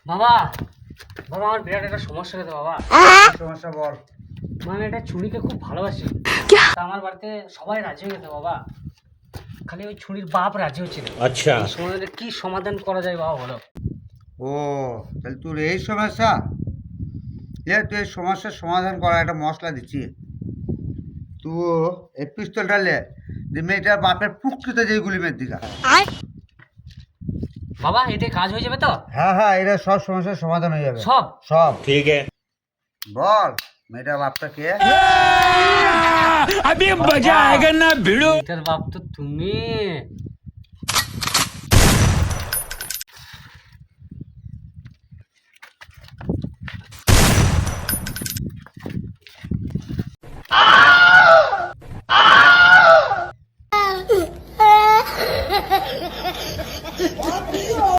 বাবা বাবা আমার বিরাট একটা সমস্যা হয়েছে বাবা। সমস্যা বল। মানে এটা ছুরিকে খুব ভালোবাসি, তা আমার বাড়িতে সবাই রাজি হয়ে গেছে বাবা, খালি ওই ছুরির বাপ রাজি হচ্ছে না। আচ্ছা, এই সমাধানে কি সমাধান করা যায় বাবা বলো? ও তাহলে তোর এই সমস্যা, তুই এই সমস্যার সমাধান করা একটা মশলা দিচ্ছি। তুই এই পিস্তলটা লে, যে মেয়েটার বাপের প্রকৃত যেগুলি মেয়ের দিঘা। বাবা এতে কাজ হয়ে যাবে তো? হ্যাঁ হ্যাঁ, এটা সব সমস্যার সমাধান হয়ে যাবে। সব সব ठीक है। বল, মেয়েটার বাপটা কে? अभी मजा आएगा ना भिड़ो। এটার বাপ তো তুমি।